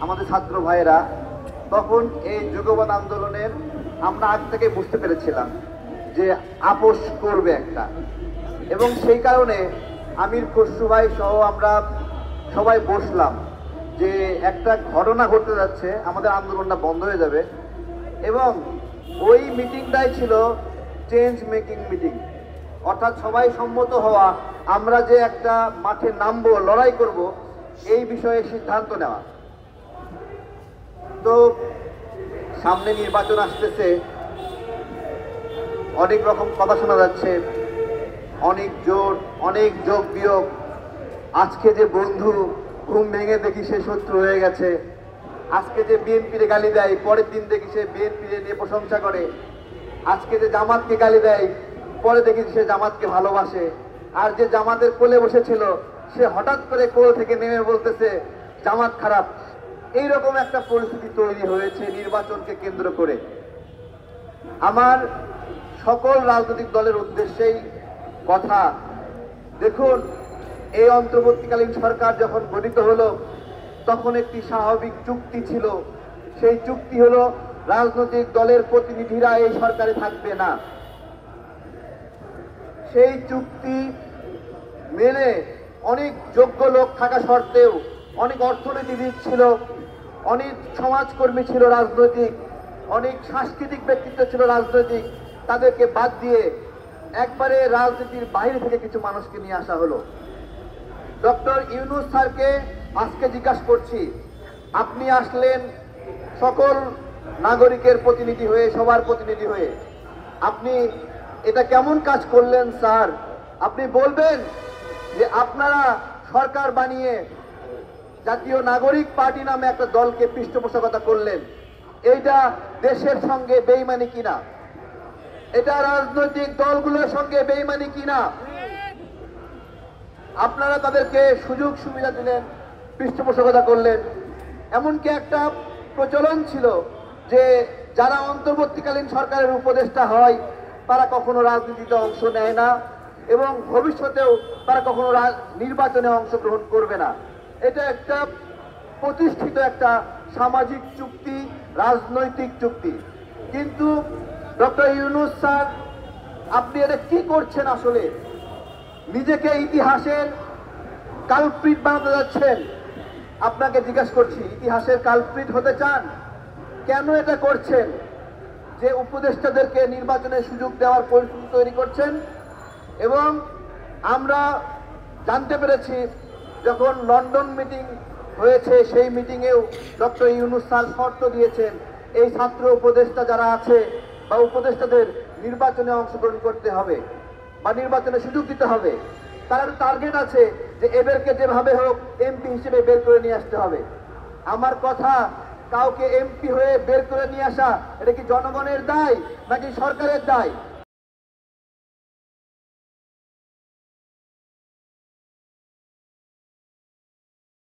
আমাদের ছাত্র ভাইয়েরা, তখন এই যুগপৎ আন্দোলনের আমরা আগ থেকে বুঝতে পেরেছিলাম যে আপোষ করবে একটা, এবং সেই কারণে আমির খসরু ভাই সহ আমরা সবাই বসলাম যে একটা ঘটনা ঘটতে যাচ্ছে, আমাদের আন্দোলনটা বন্ধ হয়ে যাবে। এবং ওই মিটিংটাই ছিল চেঞ্জ মেকিং মিটিং, অর্থাৎ সবাই সম্মত হওয়া, আমরা যে একটা মাঠে নামবো, লড়াই করব, এই বিষয়ে সিদ্ধান্ত নেওয়া। তো সামনে নির্বাচন আসতেছে, অনেক রকম কথা শোনা যাচ্ছে, অনেক জোট, অনেক যোগ বিয়োগ। আজকে যে বন্ধু, ঘুম ভেঙে দেখি সে শত্রু হয়ে গেছে। আজকে যে বিএনপির গালি দেয়, পরের দিন দেখি সে বিএনপির নিয়ে প্রশংসা করে। আজকে যে জামাতকে গালি দেয়, পরে দেখি সে জামাতকে ভালোবাসে। আর যে জামাতের কোলে বসেছিল, সে হঠাৎ করে কোল থেকে নেমে বলতেছে জামাত খারাপ। এইরকম একটা পরিস্থিতি তৈরি হয়েছে নির্বাচনকে কেন্দ্র করে। আমার সকল রাজনৈতিক দলের উদ্দেশ্যেই কথা, দেখুন, এই অন্তর্বর্তীকালীন সরকার যখন গঠিত হলো, তখন একটি স্বাভাবিক চুক্তি ছিল। সেই চুক্তি হলো রাজনৈতিক দলের প্রতিনিধিরা এই সরকারে থাকবে না। সেই চুক্তি মেনে অনেক যোগ্য লোক থাকা সত্ত্বেও, অনেক অর্থনীতিবিদ ছিল, অনেক সমাজকর্মী ছিল রাজনৈতিক, অনেক সাংস্কৃতিক ব্যক্তিত্ব ছিল রাজনৈতিক, তাদেরকে বাদ দিয়ে একবারে রাজনীতির বাইরে থেকে কিছু মানুষকে নিয়ে আসা হলো। ডক্টর ইউনূস স্যারকে আজকে জিজ্ঞাসা করছি, আপনি আসলেন সকল নাগরিকের প্রতিনিধি হয়ে, সবার প্রতিনিধি হয়ে, আপনি এটা কেমন কাজ করলেন স্যার? আপনি বলবেন যে আপনারা সরকার বানিয়ে জাতীয় নাগরিক পার্টি নামে একটা দলকে পৃষ্ঠপোষকতা করলেন, এইটা দেশের সঙ্গে বেইমানি কিনা? এটা রাজনৈতিক দলগুলোর সঙ্গে বেইমানি কিনা? আপনারা তাদেরকে সুযোগ সুবিধা দিলেন, পৃষ্ঠপোষকতা করলেন। এমনকি একটা প্রচলন ছিল যে যারা অন্তর্বর্তীকালীন সরকারের উপদেষ্টা হয়, তারা কখনো রাজনীতিতে অংশ নেয় না এবং ভবিষ্যতেও তারা কখনো নির্বাচনে অংশগ্রহণ করবে না। এটা একটা প্রতিষ্ঠিত একটা সামাজিক চুক্তি, রাজনৈতিক চুক্তি। কিন্তু ডক্টর ইউনূস স্যার, আপনি এটা কি করছেন? আসলে নিজেকে ইতিহাসের কালপ্রিট বানাতে যাচ্ছেন। আপনাকে জিজ্ঞাসা করছি, ইতিহাসের কালপ্রিট হতে চান? কেন এটা করছেন যে উপদেষ্টাদেরকে নির্বাচনের সুযোগ দেওয়ার পরিস্থিতি তৈরি করছেন? এবং আমরা জানতে পেরেছি যখন লন্ডন মিটিং হয়েছে, সেই মিটিংয়েও ডক্টর ইউনূস স্যার শর্ত দিয়েছেন এই ছাত্র উপদেষ্টা যারা আছে বা উপদেষ্টাদের নির্বাচনে অংশগ্রহণ করতে হবে বা নির্বাচনে সুযোগ দিতে হবে। তার টার্গেট আছে যে এদেরকে যেভাবে হোক এমপি হিসেবে বের করে নিয়ে আসতে হবে। আমার কথা, কাউকে এমপি হয়ে বের করে নিয়ে আসা এটা কি জনগণের দায় নাকি সরকারের দায়?